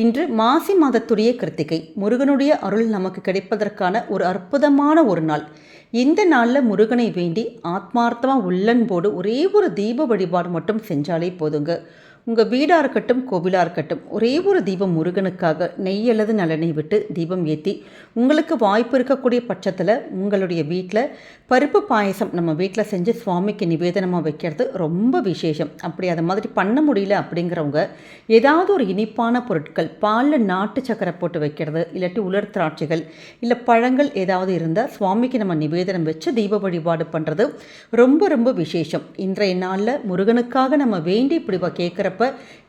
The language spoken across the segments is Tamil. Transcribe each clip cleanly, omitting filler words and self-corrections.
இன்று மாசி மாதத்துடைய கிருத்திகை. முருகனுடைய அருள் நமக்கு கிடைப்பதற்கான ஒரு அற்புதமான ஒரு நாள். இந்த நாளில் முருகனை வேண்டி ஆத்மார்த்தமாக உள்ளன்போடு ஒரே ஒரு தீப வழிபாடு மட்டும் செஞ்சாலே போதுங்க. உங்கள் வீடாக இருக்கட்டும், கோவிலாக இருக்கட்டும், ஒரே ஒரு தீபம் முருகனுக்காக நெய் அல்லது நல்லெண்ணெய் விட்டு தீபம் ஏற்றி, உங்களுக்கு வாய்ப்பு இருக்கக்கூடிய பட்சத்தில் உங்களுடைய வீட்டில் பருப்பு பாயசம் நம்ம வீட்டில் செஞ்சு சுவாமிக்கு நிவேதனமாக வைக்கிறது ரொம்ப விசேஷம். அப்படி அதை மாதிரி பண்ண முடியல அப்படிங்கிறவங்க ஏதாவது ஒரு இனிப்பான பொருட்கள், பாலில் நாட்டு சக்கரை போட்டு வைக்கிறது, இல்லாட்டி உலர் திராட்சைகள், இல்லை பழங்கள் ஏதாவது இருந்தால் சுவாமிக்கு நம்ம நிவேதனம் வச்சு தீப வழிபாடு பண்ணுறது ரொம்ப ரொம்ப விசேஷம். இன்றைய நாளில் முருகனுக்காக நம்ம வேண்டி இப்படி கேட்குறப்ப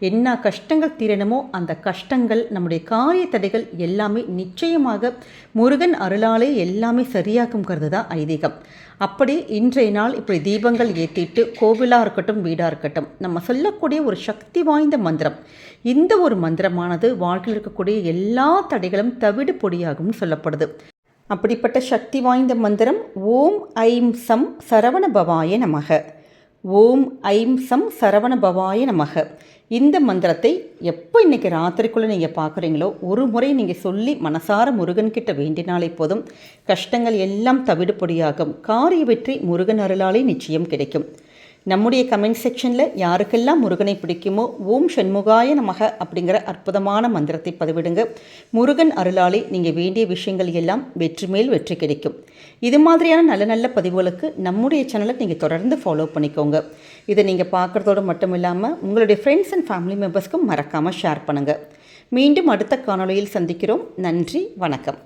என்ன கஷ்டங்கள் தீரணுமோ அந்த கஷ்டங்கள், நம்முடைய காரிய தடைகள் எல்லாமே நிச்சயமாக முருகன் அருளாலே எல்லாமே சரியாக்குங்கிறது தான் ஐதீகம். அப்படி இன்றைய நாள் இப்படி தீபங்கள் ஏற்றிட்டு கோவிலாக இருக்கட்டும், வீடாக இருக்கட்டும், நம்ம சொல்லக்கூடிய ஒரு சக்தி வாய்ந்த மந்திரம். இந்த ஒரு மந்திரமானது வாழ்க்கையில் இருக்கக்கூடிய எல்லா தடைகளும் தவிடு பொடியாகும்னு சொல்லப்படுது. அப்படிப்பட்ட சக்தி வாய்ந்த மந்திரம் ஓம் ஐம் சம் சரவண பவாய நமக. ஓம் ஐம் சம் சரவண பவாய நமக. இந்த மந்திரத்தை எப்போ இன்றைக்கி ராத்திரிக்குள்ளே நீங்கள் பார்க்குறீங்களோ ஒரு முறை நீங்கள் சொல்லி மனசார முருகன்கிட்ட வேண்டினாலே போதும், கஷ்டங்கள் எல்லாம் தவிடு பொடியாகும். காரிய வெற்றி முருகன் அருளாலே நிச்சயம் கிடைக்கும். நம்முடைய கமெண்ட் செக்ஷனில் யாருக்கெல்லாம் முருகனை பிடிக்குமோ ஓம் சண்முகாய நமக அப்படிங்கிற அற்புதமான மந்திரத்தை பதிவிடுங்க. முருகன் அருளாலே நீங்கள் வேண்டிய விஷயங்கள் எல்லாம் வெற்றி மேல் வெற்றி கிடைக்கும். இது மாதிரியான நல்ல நல்ல பதிவுகளுக்கு நம்முடைய சேனலை நீங்கள் தொடர்ந்து ஃபாலோ பண்ணிக்கோங்க. இதை நீங்கள் பார்க்குறதோடு மட்டும் இல்லாமல் உங்களுடைய ஃப்ரெண்ட்ஸ் அண்ட் ஃபேமிலி மெம்பர்ஸ்க்கும் மறக்காமல் ஷேர் பண்ணுங்கள். மீண்டும் அடுத்த காணொளியில் சந்திக்கிறோம். நன்றி, வணக்கம்.